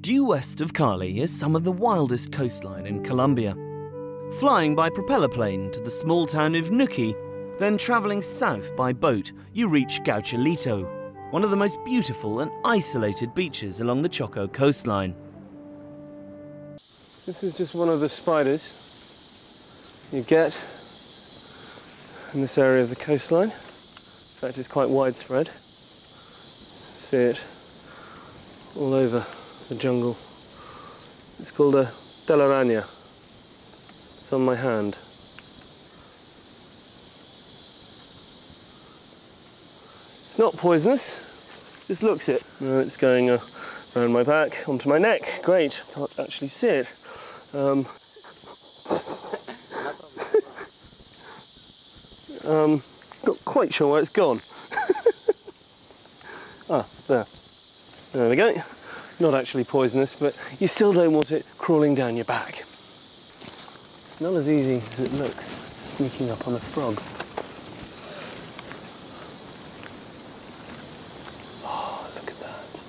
Due west of Cali is some of the wildest coastline in Colombia. Flying by propeller plane to the small town of Nuki, then travelling south by boat, you reach Gaucholito, one of the most beautiful and isolated beaches along the Choco coastline. This is just one of the spiders you get in this area of the coastline. In fact, it's quite widespread. See it all over the jungle. It's called a telaraña. It's on my hand. It's not poisonous, just looks it. No, it's going around my back, onto my neck. Great, can't actually see it. Not quite sure where it's gone. There. There we go. Not actually poisonous, but you still don't want it crawling down your back. It's not as easy as it looks, sneaking up on a frog. Oh, look at that.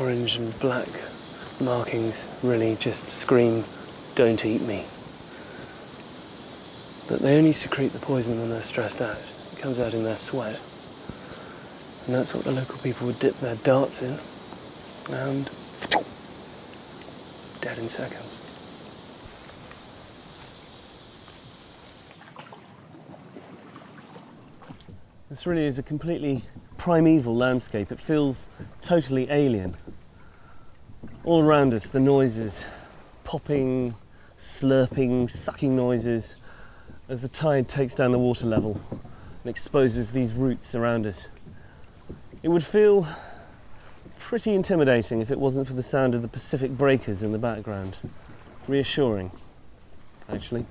Orange and black markings really just scream, "Don't eat me." But they only secrete the poison when they're stressed out. It comes out in their sweat. And that's what the local people would dip their darts in, and dead in seconds. This really is a completely primeval landscape. It feels totally alien. All around us, the noises, popping, slurping, sucking noises, as the tide takes down the water level and exposes these roots around us. It would feel pretty intimidating if it wasn't for the sound of the Pacific breakers in the background. Reassuring, actually.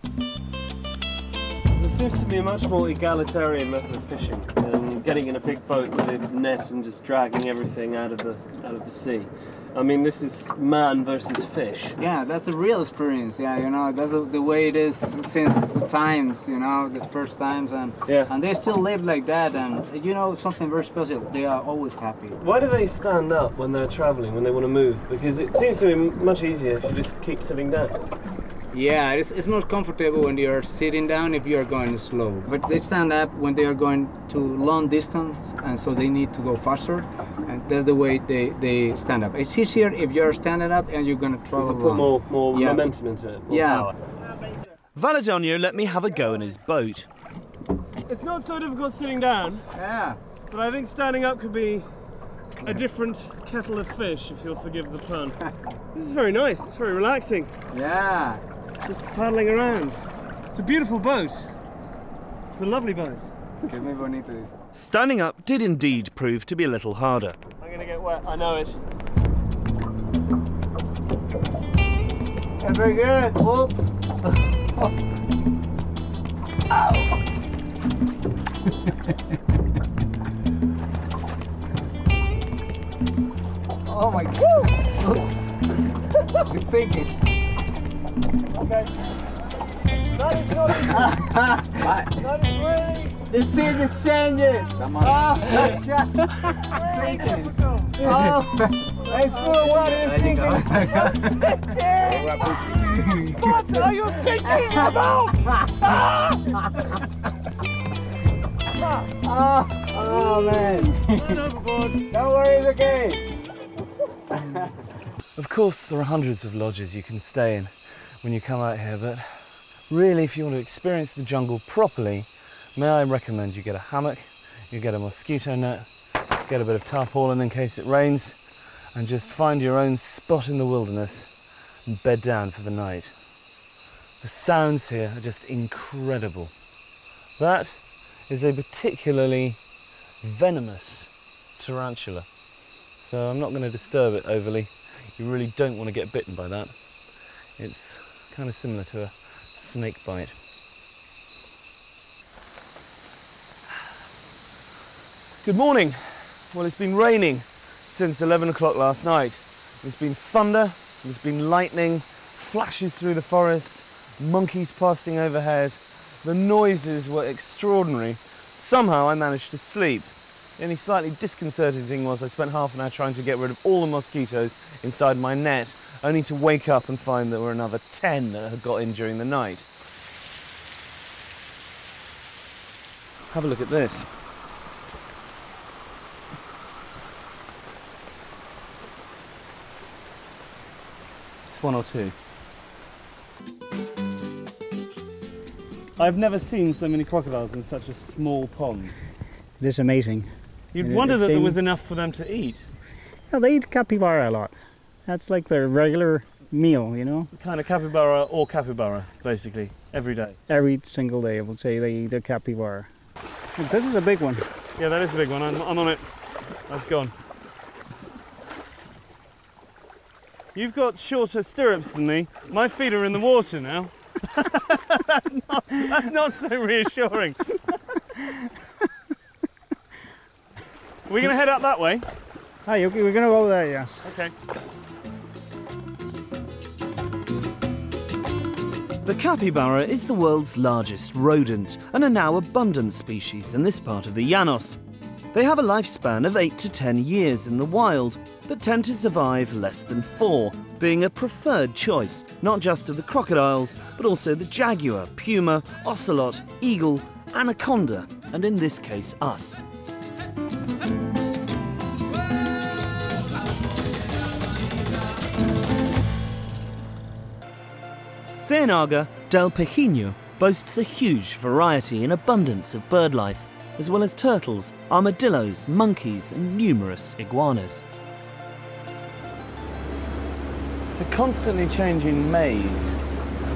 There seems to be a much more egalitarian method of fishing than getting in a big boat with a net and just dragging everything out of the sea. I mean, this is man versus fish. Yeah, that's a real experience. Yeah, you know, that's the way it is since the times, you know, the first times, and they still live like that. And you know, something very special. They are always happy. Why do they stand up when they're traveling, when they want to move? Because it seems to be much easier if you just keep sitting down. Yeah, it's more comfortable when you are sitting down if you are going slow. But they stand up when they are going to long distance, and so they need to go faster. And that's the way they stand up. It's easier if you're standing up and you're going to travel put more momentum into it. More power. Valedonio let me have a go in his boat. It's not so difficult sitting down. Yeah. But I think standing up could be a different kettle of fish, if you'll forgive the pun. This is very nice. It's very relaxing. Yeah. Just paddling around. It's a beautiful boat. It's a lovely boat. Standing up did indeed prove to be a little harder. I'm going to get wet, I know it. Yeah, very good. Whoops. Oh my God. Oops. It's sinking. Okay. That is not that is really... The scene is changing. Oh my God. Sinking. Oh, it's full of water. It's sinking. What are you thinking about? Oh man. Don't worry, it's okay. Of course, there are hundreds of lodges you can stay in when you come out here, but really, if you want to experience the jungle properly, may I recommend you get a hammock, you get a mosquito net, get a bit of tarpaulin in case it rains, and just find your own spot in the wilderness and bed down for the night. The sounds here are just incredible. That is a particularly venomous tarantula, so I'm not going to disturb it overly. You really don't want to get bitten by that. It's kind of similar to a snake bite. Good morning. Well, it's been raining since 11 o'clock last night. There's been thunder, there's been lightning, flashes through the forest, monkeys passing overhead. The noises were extraordinary. Somehow I managed to sleep. The only slightly disconcerting thing was I spent half an hour trying to get rid of all the mosquitoes inside my net, only to wake up and find there were another 10 that had got in during the night. Have a look at this. Just one or two. I've never seen so many crocodiles in such a small pond. It is amazing. You'd wonder that there was enough for them to eat. Yeah, they eat capybara a lot. That's like their regular meal, you know? Kind of capybara or capybara, basically, every day. Every single day, I would say, they eat a capybara. Look, this is a big one. Yeah, that is a big one. I'm on it. That's gone. You've got shorter stirrups than me. My feet are in the water now. That's not so reassuring. We're going to head up that way? Hi, okay, we're going to go there, yes. Okay. The capybara is the world's largest rodent and a now abundant species in this part of the Llanos. They have a lifespan of 8 to 10 years in the wild, but tend to survive less than 4, being a preferred choice, not just of the crocodiles, but also the jaguar, puma, ocelot, eagle, anaconda, and in this case us. Ciénaga del Pejino boasts a huge variety and abundance of bird life, as well as turtles, armadillos, monkeys and numerous iguanas. It's a constantly changing maze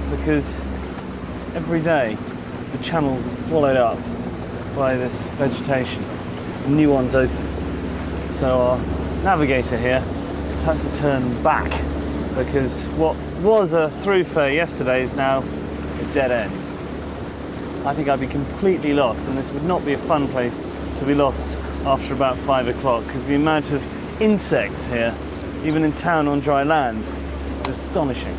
because every day the channels are swallowed up by this vegetation and new ones open. So our navigator here has had to turn back because what was a thoroughfare yesterday is now a dead end. I think I'd be completely lost, and this would not be a fun place to be lost after about 5 o'clock because the amount of insects here, even in town on dry land, is astonishing.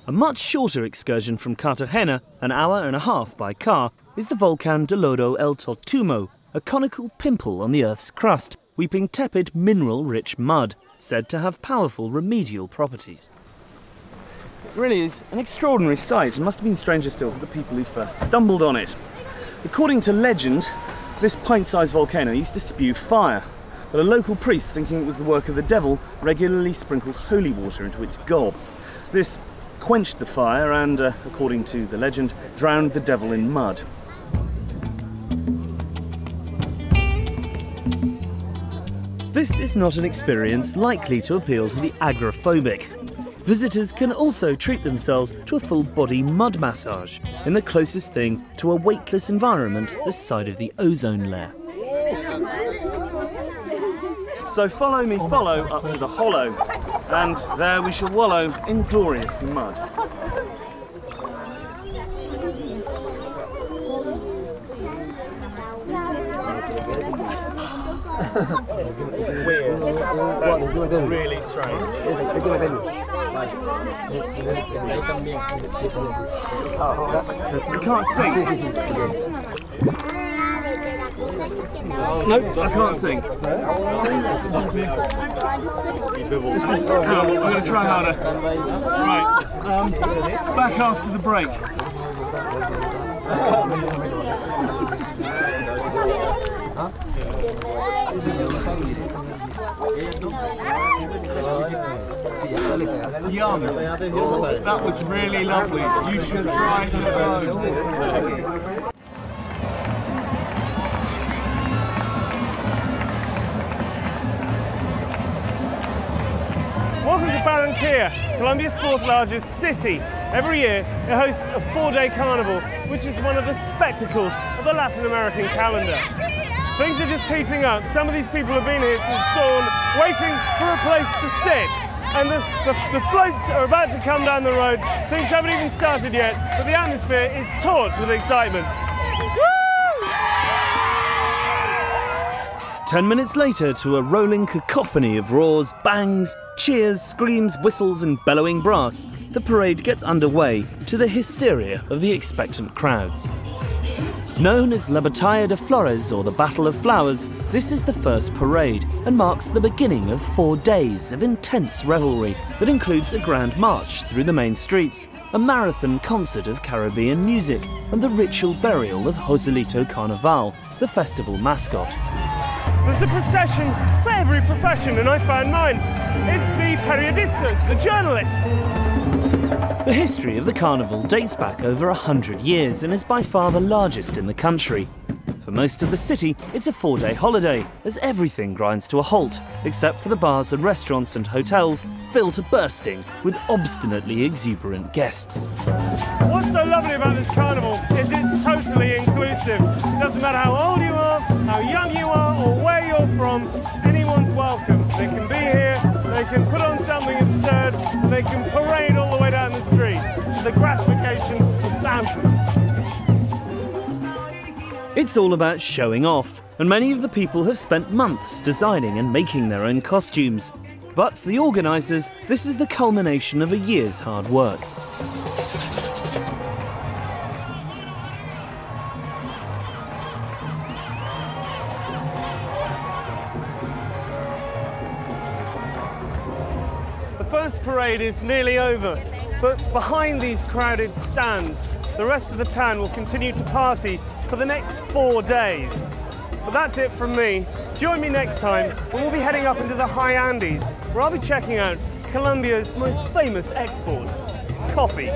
A much shorter excursion from Cartagena, an hour and a half by car, is the volcan de Lodo el Tortumo, a conical pimple on the Earth's crust, weeping tepid mineral-rich mud, said to have powerful remedial properties. It really is an extraordinary sight and must have been stranger still for the people who first stumbled on it. According to legend, this pint-sized volcano used to spew fire, but a local priest, thinking it was the work of the devil, regularly sprinkled holy water into its gob. This quenched the fire and, according to the legend, drowned the devil in mud. This is not an experience likely to appeal to the agoraphobic. Visitors can also treat themselves to a full-body mud massage in the closest thing to a weightless environment this side of the ozone layer. So follow me, follow up to the hollow, and there we shall wallow in glorious mud. Weird. That's really strange. You can't sing. Nope, I can't sing. This is I'm going to try harder. Right, back after the break. Yum. That was really lovely. You should try it at home. Welcome to Barranquilla, Colombia's 4th largest city. Every year it hosts a 4-day carnival, which is one of the spectacles of the Latin American calendar. Things are just heating up. Some of these people have been here since dawn, waiting for a place to sit. And the floats are about to come down the road. Things haven't even started yet, but the atmosphere is taut with excitement. 10 minutes later, to a rolling cacophony of roars, bangs, cheers, screams, whistles and bellowing brass, the parade gets underway to the hysteria of the expectant crowds. Known as La Batalla de Flores, or the Battle of Flowers, this is the first parade and marks the beginning of 4 days of intense revelry that includes a grand march through the main streets, a marathon concert of Caribbean music and the ritual burial of Joselito Carnaval, the festival mascot. There's a procession for every profession, and I found mine. It's the periodistas, the journalists. The history of the carnival dates back over 100 years and is by far the largest in the country. For most of the city, it's a 4-day holiday, as everything grinds to a halt, except for the bars and restaurants and hotels filled to bursting with obstinately exuberant guests. What's so lovely about this carnival is it's totally inclusive. It doesn't matter how old you are, how young you are, or where you're from, anyone's welcome. They can be here, they can put on something absurd, and they can parade all the way down the street. It's the gratification of thousands. It's all about showing off, and many of the people have spent months designing and making their own costumes. But for the organisers, this is the culmination of a year's hard work. The first parade is nearly over, but behind these crowded stands, the rest of the town will continue to party for the next 4 days. But that's it from me. Join me next time when we'll be heading up into the high Andes, where I'll be checking out Colombia's most famous export, coffee.